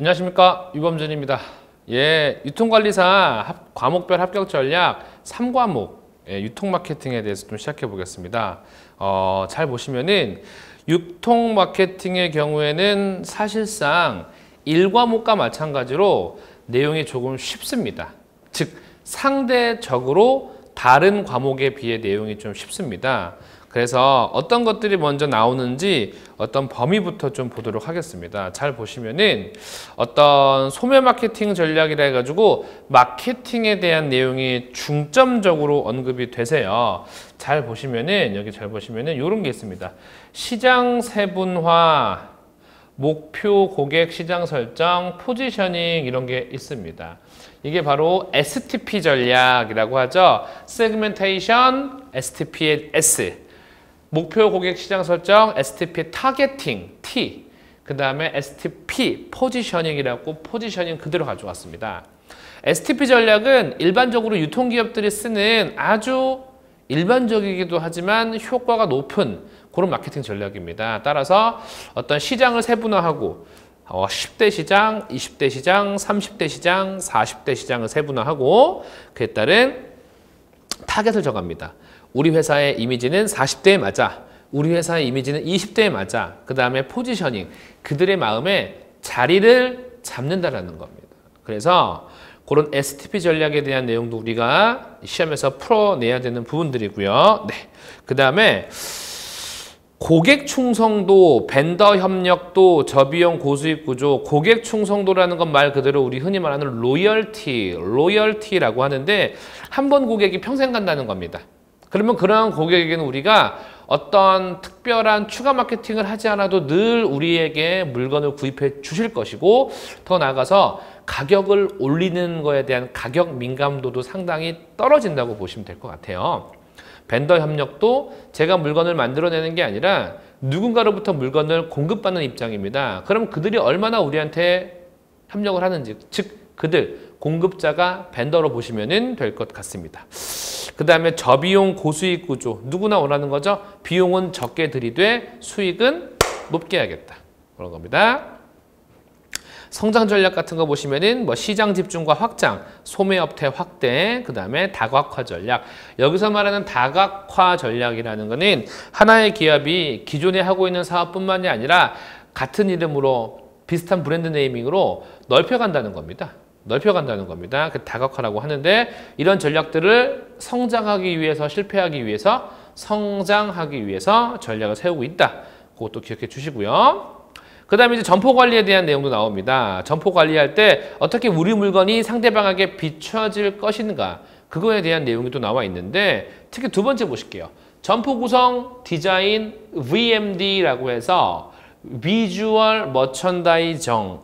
안녕하십니까, 유범준입니다. 예, 유통관리사 과목별 합격 전략 3과목 유통 마케팅에 대해서 좀 시작해 보겠습니다. 잘 보시면은 유통 마케팅의 경우에는 사실상 1과목과 마찬가지로 내용이 조금 쉽습니다. 즉 상대적으로 다른 과목에 비해 내용이 좀 쉽습니다. 그래서 어떤 것들이 먼저 나오는지 어떤 범위부터 좀 보도록 하겠습니다. 잘 보시면은 어떤 소매 마케팅 전략이라 해가지고 마케팅에 대한 내용이 중점적으로 언급이 되세요. 잘 보시면은 여기 잘 보시면은 이런 게 있습니다. 시장 세분화, 목표 고객 시장 설정, 포지셔닝 이런 게 있습니다. 이게 바로 STP 전략이라고 하죠. 세그멘테이션, STP의 S. 목표 고객 시장 설정, STP 타겟팅, T. 그 다음에 STP 포지셔닝이라고 포지셔닝 그대로 가져왔습니다. STP 전략은 일반적으로 유통기업들이 쓰는 아주 일반적이기도 하지만 효과가 높은 그런 마케팅 전략입니다. 따라서 어떤 시장을 세분화하고 10대 시장, 20대 시장, 30대 시장, 40대 시장을 세분화하고 그에 따른 타겟을 정합니다. 우리 회사의 이미지는 40대에 맞아. 우리 회사의 이미지는 20대에 맞아. 그 다음에 포지셔닝. 그들의 마음에 자리를 잡는다라는 겁니다. 그래서 그런 STP 전략에 대한 내용도 우리가 시험에서 풀어내야 되는 부분들이고요. 네. 그 다음에 고객 충성도, 벤더 협력도, 저비용 고수익 구조, 고객 충성도라는 건 말 그대로 우리 흔히 말하는 로열티라고 하는데 한 번 고객이 평생 간다는 겁니다. 그러면 그러한 고객에게는 우리가 어떤 특별한 추가 마케팅을 하지 않아도 늘 우리에게 물건을 구입해 주실 것이고 더 나아가서 가격을 올리는 거에 대한 가격 민감도도 상당히 떨어진다고 보시면 될 것 같아요. 벤더 협력도 제가 물건을 만들어내는 게 아니라 누군가로부터 물건을 공급받는 입장입니다. 그럼 그들이 얼마나 우리한테 협력을 하는지, 즉 그들, 공급자가 벤더로 보시면 될 것 같습니다. 그 다음에 저비용 고수익 구조, 누구나 원하는 거죠. 비용은 적게 들이되 수익은 높게 해야겠다. 그런 겁니다. 성장 전략 같은 거 보시면은 시장 집중과 확장, 소매업태 확대, 그 다음에 다각화 전략. 여기서 말하는 다각화 전략이라는 거는 하나의 기업이 기존에 하고 있는 사업뿐만이 아니라 같은 이름으로 비슷한 브랜드 네이밍으로 넓혀간다는 겁니다. 넓혀간다는 겁니다. 그 다각화라고 하는데 이런 전략들을 성장하기 위해서 실패하기 위해서 성장하기 위해서 전략을 세우고 있다. 그것도 기억해 주시고요. 그 다음에 이제 점포 관리에 대한 내용도 나옵니다. 점포 관리할 때 어떻게 우리 물건이 상대방에게 비춰질 것인가 그거에 대한 내용이 또 나와 있는데 특히 두 번째 보실게요. 점포 구성, 디자인, VMD라고 해서 비주얼 머천다이징,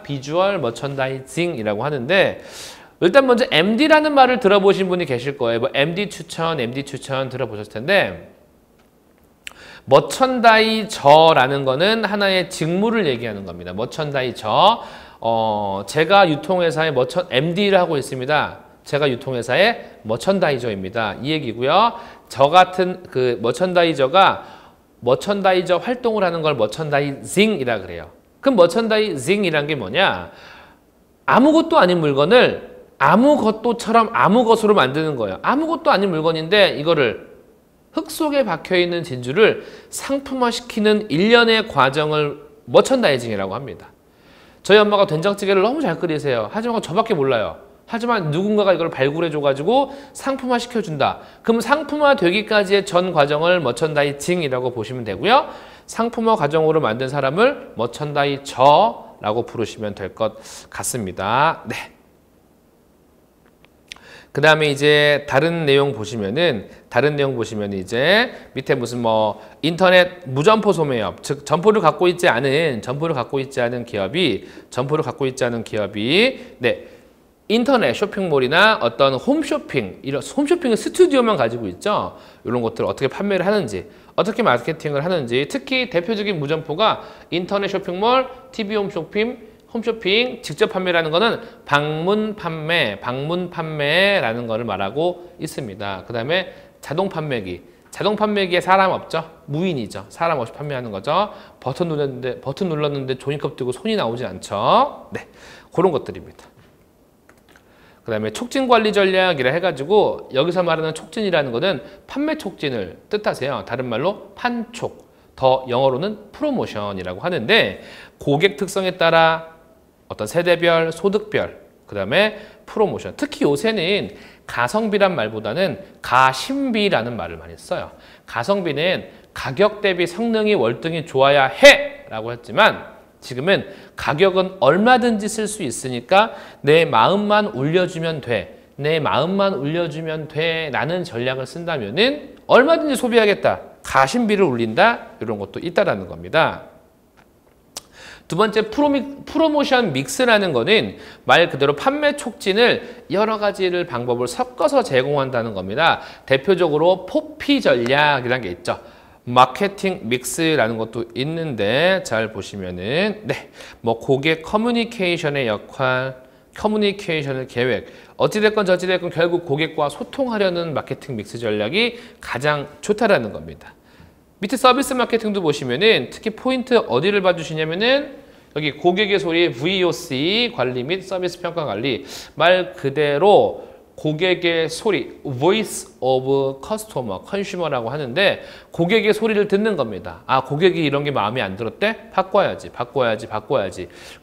비주얼 머천다이징이라고 하는데 일단 먼저 MD라는 말을 들어보신 분이 계실 거예요. MD 추천 들어보셨을 텐데 머천다이저라는 거는 하나의 직무를 얘기하는 겁니다. 머천다이저. 제가 유통회사의 MD를 하고 있습니다. 제가 유통회사의 머천다이저입니다. 이 얘기고요. 저 같은 그 머천다이저 활동을 하는 걸 머천다이징이라 그래요. 그럼 머천다이징이란 게 뭐냐? 아무것도 아닌 물건을 아무것도처럼 아무것으로 만드는 거예요. 아무것도 아닌 물건인데 이거를 흙 속에 박혀있는 진주를 상품화시키는 일련의 과정을 머천다이징이라고 합니다. 저희 엄마가 된장찌개를 너무 잘 끓이세요. 하지만 저밖에 몰라요. 하지만 누군가가 이걸 발굴해줘가지고 상품화시켜준다. 그럼 상품화 되기까지의 전 과정을 머천다이징이라고 보시면 되고요. 상품화 과정으로 만든 사람을 머천다이저라고 부르시면 될 것 같습니다. 네. 그 다음에 이제 다른 내용 보시면은 이제 밑에 무슨 인터넷 무점포 소매업, 즉 점포를 갖고 있지 않은 기업이 네. 인터넷 쇼핑몰이나 어떤 홈쇼핑, 이런 홈쇼핑은 스튜디오만 가지고 있죠. 이런 것들을 어떻게 판매를 하는지, 어떻게 마케팅을 하는지, 특히 대표적인 무점포가 인터넷 쇼핑몰, TV 홈쇼핑, 직접 판매라는 거는 방문 판매라는 거를 말하고 있습니다. 그 다음에 자동 판매기, 자동 판매기에 사람 없죠? 무인이죠. 사람 없이 판매하는 거죠. 버튼 눌렀는데 종이컵 들고 손이 나오지 않죠. 네, 그런 것들입니다. 그 다음에 촉진 관리 전략이라 해가지고 여기서 말하는 촉진이라는 것은 판매 촉진을 뜻하세요. 다른 말로 판촉, 더 영어로는 프로모션이라고 하는데 고객 특성에 따라 어떤 세대별, 소득별, 그 다음에 프로모션. 특히 요새는 가성비란 말보다는 가심비라는 말을 많이 써요. 가성비는 가격 대비 성능이 월등히 좋아야 해! 라고 했지만 지금은 가격은 얼마든지 쓸 수 있으니까 내 마음만 울려주면 돼. 내 마음만 울려주면 돼. 라는 전략을 쓴다면은 얼마든지 소비하겠다. 가심비를 올린다. 이런 것도 있다라는 겁니다. 두 번째 프로모션 믹스라는 거는 말 그대로 판매 촉진을 여러 가지를 방법을 섞어서 제공한다는 겁니다. 대표적으로 포피 전략이라는 게 있죠. 마케팅 믹스라는 것도 있는데 잘 보시면은 네, 뭐 고객 커뮤니케이션의 역할, 커뮤니케이션의 계획, 어찌됐건 저찌됐건 결국 고객과 소통하려는 마케팅 mik스 전략이 가장 좋다라는 겁니다. 밑에 서비스 마케팅도 보시면은 특히 포인트 어디를 봐주시냐면은 여기 고객의 소리 VOC 관리 및 서비스 평가 관리 말 그대로 고객의 소리 Voice of Customer, Consumer라고 하는데 고객의 소리를 듣는 겁니다. 아, 고객이 이런 게 마음에 안 들었대? 바꿔야지.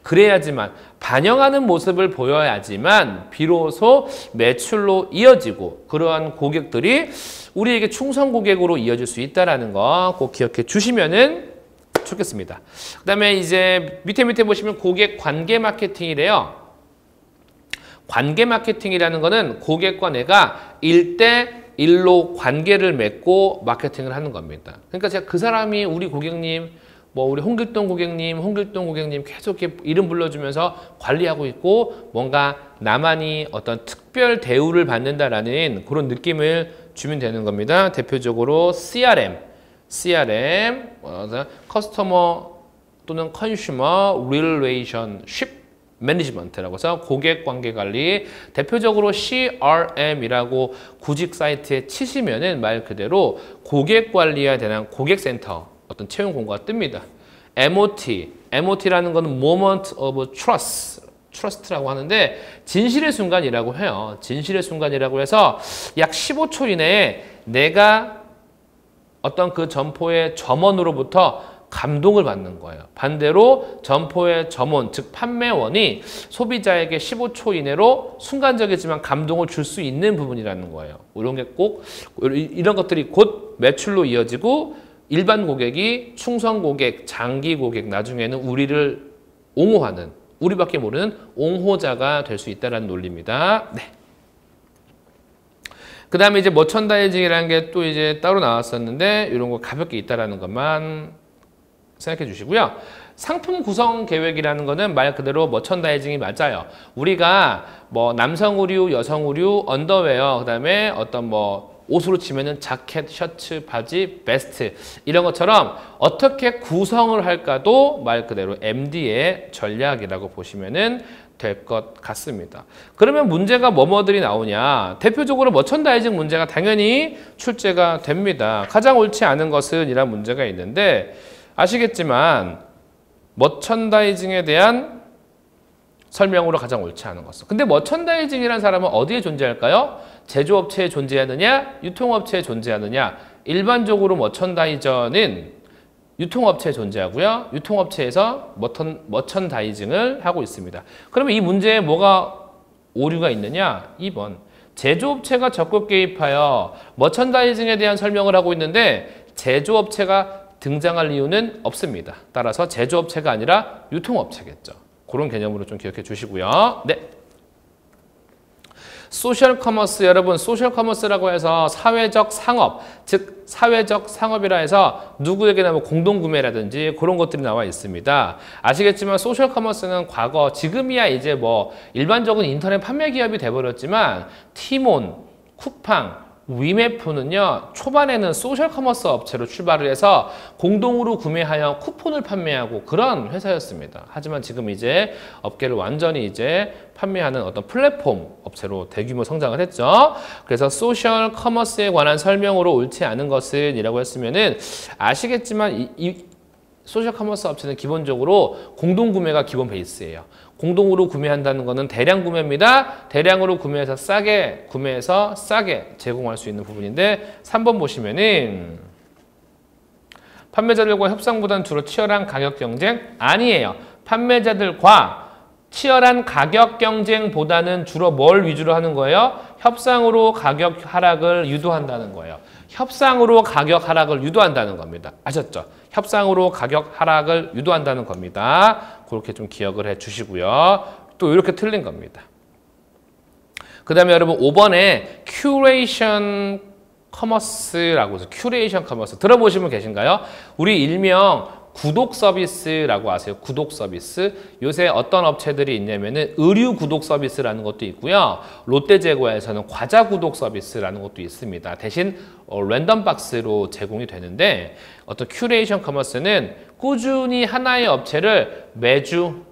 그래야지만 반영하는 모습을 보여야지만 비로소 매출로 이어지고 그러한 고객들이 우리에게 충성 고객으로 이어질 수 있다는 거 꼭 기억해 주시면은 좋겠습니다. 그 다음에 이제 밑에 보시면 고객 관계 마케팅이래요. 관계 마케팅이라는 거는 고객과 내가 1대1로 관계를 맺고 마케팅을 하는 겁니다. 그러니까 제가 그 사람이 우리 고객님, 뭐 우리 홍길동 고객님 계속 이렇게 이름 불러주면서 관리하고 있고 뭔가 나만이 어떤 특별 대우를 받는다라는 그런 느낌을 주면 되는 겁니다. 대표적으로 CRM, 커스터머 또는 컨슈머 릴레이션십 매니지먼트라고 해서 고객관계관리, 대표적으로 CRM이라고 구직 사이트에 치시면은 말 그대로 고객관리에 대한 고객센터 어떤 채용 공고가 뜹니다. MOT라는 거는 Moment of Trust라고 하는데 진실의 순간이라고 해요. 진실의 순간이라고 해서 약 15초 이내에 내가 어떤 그 점포의 점원으로부터 감동을 받는 거예요. 반대로 점포의 점원, 즉 판매원이 소비자에게 15초 이내로 순간적이지만 감동을 줄 수 있는 부분이라는 거예요. 이런 것들이 곧 매출로 이어지고 일반 고객이 충성 고객, 장기 고객, 나중에는 우리를 옹호하는, 우리밖에 모르는 옹호자가 될 수 있다는 논리입니다. 네. 그 다음에 이제 머천다이징이라는 게 또 이제 따로 나왔었는데 이런 거 가볍게 있다라는 것만 생각해 주시고요. 상품 구성 계획이라는 거는 말 그대로 머천다이징이 맞아요. 우리가 뭐 남성 의류, 여성 의류, 언더웨어, 그다음에 어떤 뭐 옷으로 치면은 자켓, 셔츠, 바지, 베스트 이런 것처럼 어떻게 구성을 할까도 말 그대로 MD의 전략이라고 보시면은 될 것 같습니다. 그러면 문제가 뭐뭐들이 나오냐? 대표적으로 머천다이징 문제가 당연히 출제가 됩니다. 가장 옳지 않은 것은 이란 문제가 있는데 아시겠지만 머천다이징에 대한 설명으로 가장 옳지 않은 것은. 근데 머천다이징이라는 사람은 어디에 존재할까요? 제조업체에 존재하느냐? 유통업체에 존재하느냐? 일반적으로 머천다이저는 유통업체에 존재하고요. 유통업체에서 머천다이징을 하고 있습니다. 그러면 이 문제에 뭐가 오류가 있느냐? 2번. 제조업체가 적극 개입하여 머천다이징에 대한 설명을 하고 있는데 제조업체가 등장할 이유는 없습니다. 따라서 제조업체가 아니라 유통업체겠죠. 그런 개념으로 좀 기억해 주시고요. 네. 소셜 커머스, 여러분 소셜 커머스라고 해서 사회적 상업, 즉 사회적 상업이라 해서 누구에게나 뭐 공동구매라든지 그런 것들이 나와 있습니다. 아시겠지만 소셜 커머스는 과거, 지금이야 이제 뭐 일반적인 인터넷 판매 기업이 돼버렸지만 티몬, 쿠팡, 위메프는요, 초반에는 소셜 커머스 업체로 출발을 해서 공동으로 구매하여 쿠폰을 판매하고 그런 회사였습니다. 하지만 지금 이제 업계를 완전히 이제 판매하는 어떤 플랫폼 업체로 대규모 성장을 했죠. 그래서 소셜 커머스에 관한 설명으로 옳지 않은 것은 이라고 했으면은 아시겠지만 이 소셜 커머스 업체는 기본적으로 공동 구매가 기본 베이스예요. 공동으로 구매한다는 것은 대량 구매입니다. 대량으로 구매해서 싸게 제공할 수 있는 부분인데 3번 보시면은 판매자들과 협상보다는 주로 치열한 가격 경쟁? 아니에요. 판매자들과 치열한 가격 경쟁보다는 주로 뭘 위주로 하는 거예요? 협상으로 가격 하락을 유도한다는 거예요. 협상으로 가격 하락을 유도한다는 겁니다. 아셨죠? 협상으로 가격 하락을 유도한다는 겁니다. 그렇게 좀 기억을 해 주시고요. 또 이렇게 틀린 겁니다. 그 다음에 여러분 5번에 큐레이션 커머스라고 해서 큐레이션 커머스 들어보시면 계신가요? 우리 일명 구독 서비스라고 아세요? 구독 서비스. 요새 어떤 업체들이 있냐면은 의류 구독 서비스라는 것도 있고요. 롯데제과에서는 과자 구독 서비스라는 것도 있습니다. 대신 랜덤 박스로 제공이 되는데 어떤 큐레이션 커머스는 꾸준히 하나의 업체를 매주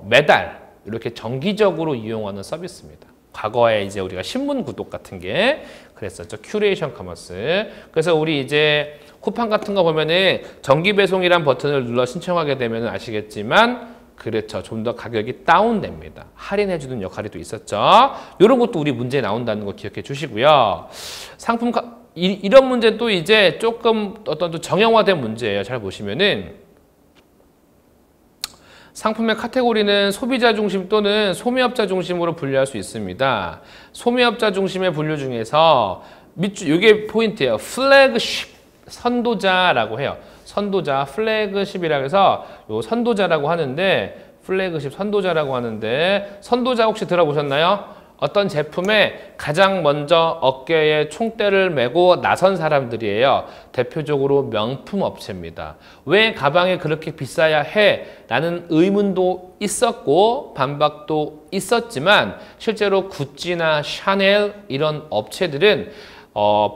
매달 이렇게 정기적으로 이용하는 서비스입니다. 과거에 이제 우리가 신문 구독 같은 게 그랬었죠. 큐레이션 커머스. 그래서 우리 이제 쿠팡 같은 거 보면은 정기 배송이란 버튼을 눌러 신청하게 되면 아시겠지만 그렇죠. 좀 더 가격이 다운됩니다. 할인해주는 역할이 또 있었죠. 이런 것도 우리 문제에 나온다는 거 기억해 주시고요. 상품 이런 문제 또 이제 조금 어떤 또 정형화된 문제예요. 잘 보시면은 상품의 카테고리는 소비자 중심 또는 소매업자 중심으로 분류할 수 있습니다. 소매업자 중심의 분류 중에서 밑줄 이게 포인트예요. 플래그십 선도자라고 해요. 선도자, 플래그십이라고 해서 요 선도자라고 하는데 플래그십 선도자라고 하는데 선도자 혹시 들어보셨나요? 어떤 제품에 가장 먼저 어깨에 총대를 메고 나선 사람들이에요. 대표적으로 명품 업체입니다. 왜 가방이 그렇게 비싸야 해? 라는 의문도 있었고 반박도 있었지만 실제로 구찌나 샤넬 이런 업체들은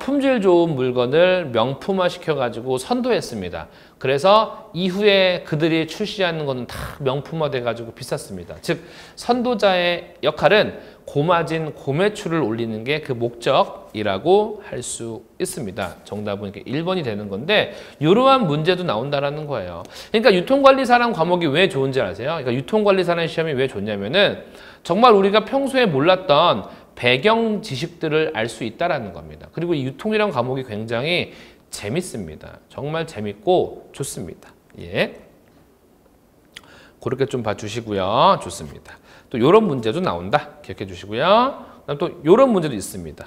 품질 좋은 물건을 명품화 시켜가지고 선도했습니다. 그래서 이후에 그들이 출시하는 것은 다 명품화 돼가지고 비쌌습니다. 즉 선도자의 역할은 고마진 고매출을 올리는 게 그 목적이라고 할 수 있습니다. 정답은 이렇게 1번이 되는 건데 이러한 문제도 나온다는 거예요. 그러니까 유통관리사라는 과목이 왜 좋은지 아세요? 그러니까 유통관리사라는 시험이 왜 좋냐면은 정말 우리가 평소에 몰랐던 배경 지식들을 알 수 있다는 겁니다. 그리고 이 유통이라는 과목이 굉장히 재밌습니다. 정말 재밌고 좋습니다. 예. 그렇게 좀 봐주시고요. 좋습니다. 또 이런 문제도 나온다. 기억해 주시고요. 그다음 또 이런 문제도 있습니다.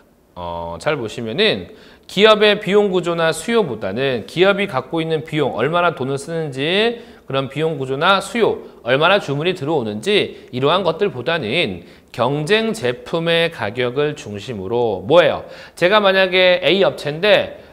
잘 보시면은 기업의 비용 구조나 수요보다는 기업이 갖고 있는 비용, 얼마나 돈을 쓰는지 그런 비용 구조나 수요, 얼마나 주문이 들어오는지 이러한 것들보다는 경쟁 제품의 가격을 중심으로 뭐예요? 제가 만약에 A 업체인데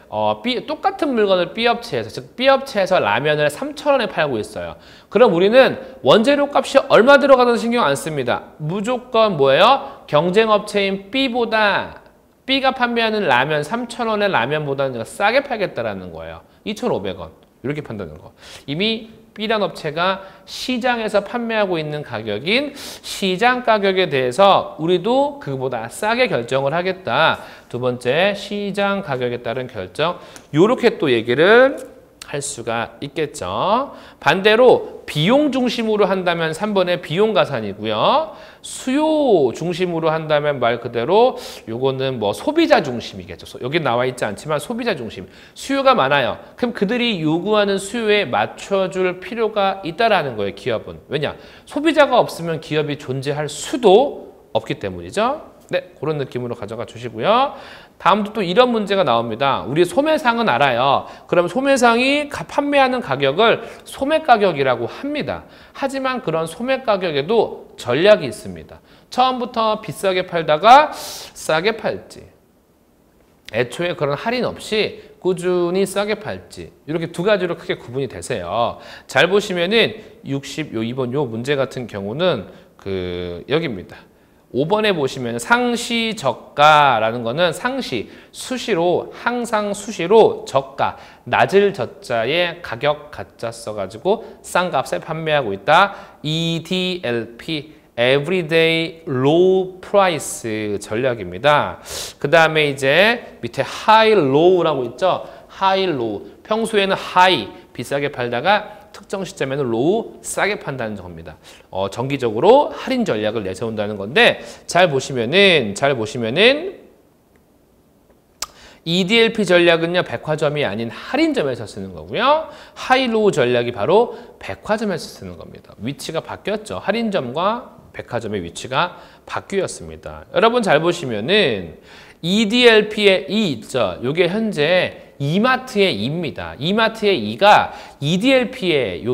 똑같은 물건을 B 업체에서, 즉 B 업체에서 라면을 3,000원에 팔고 있어요. 그럼 우리는 원재료 값이 얼마 들어가든 신경 안 씁니다. 무조건 뭐예요? 경쟁 업체인 B가 판매하는 라면 3,000원의 라면보다는 싸게 팔겠다라는 거예요. 2,500원. 이렇게 판다는 거. 이미 B란 업체가 시장에서 판매하고 있는 가격인 시장 가격에 대해서 우리도 그보다 싸게 결정을 하겠다. 두 번째, 시장 가격에 따른 결정. 요렇게 또 얘기를 할 수가 있겠죠. 반대로 비용 중심으로 한다면 3번의 비용 가산이고요. 수요 중심으로 한다면 말 그대로 요거는 뭐 소비자 중심이겠죠. 여기 나와 있지 않지만 소비자 중심. 수요가 많아요. 그럼 그들이 요구하는 수요에 맞춰줄 필요가 있다라는 거예요. 기업은. 왜냐? 소비자가 없으면 기업이 존재할 수도 없기 때문이죠. 네, 그런 느낌으로 가져가 주시고요. 다음도 또 이런 문제가 나옵니다. 우리 소매상은 알아요. 그럼 소매상이 판매하는 가격을 소매가격이라고 합니다. 하지만 그런 소매가격에도 전략이 있습니다. 처음부터 비싸게 팔다가 싸게 팔지. 애초에 그런 할인 없이 꾸준히 싸게 팔지. 이렇게 두 가지로 크게 구분이 되세요. 잘 보시면은 2번 요 문제 같은 경우는 여기입니다. 5번에 보시면 상시 저가라는 거는 상시, 수시로, 항상 수시로 저가, 낮을 저자에 가격 가짜 써가지고 싼 값에 판매하고 있다. EDLP, Everyday Low Price 전략입니다. 그 다음에 이제 밑에 High Low라고 있죠. High Low, 평소에는 High, 비싸게 팔다가 특정 시점에는 로우 싸게 판다는 겁니다. 정기적으로 할인 전략을 내세운다는 건데 잘 보시면은 EDLP 전략은요 백화점이 아닌 할인점에서 쓰는 거고요. 하이로우 전략이 바로 백화점에서 쓰는 겁니다. 위치가 바뀌었죠. 할인점과 백화점의 위치가 바뀌었습니다. 여러분 잘 보시면은 EDLP의 E 있죠. 이게 현재 이마트의 E입니다. 이마트의 E가 EDLP의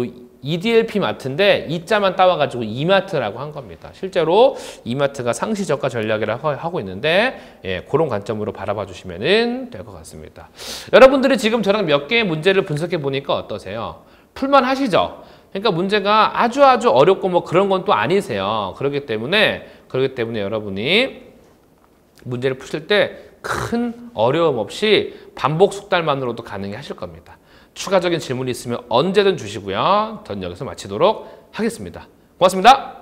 EDLP 마트인데 이자만 따와가지고 이마트라고 한 겁니다. 실제로 이마트가 상시 저가 전략이라고 하고 있는데 그런 관점으로 바라봐 주시면 될 것 같습니다. 여러분들이 지금 저랑 몇 개의 문제를 분석해 보니까 어떠세요? 풀만 하시죠? 그러니까 문제가 아주 어렵고 뭐 그런 건 또 아니세요. 그렇기 때문에 여러분이 문제를 푸실 때 큰 어려움 없이 반복 숙달만으로도 가능하실 겁니다. 추가적인 질문이 있으면 언제든 주시고요. 전 여기서 마치도록 하겠습니다. 고맙습니다.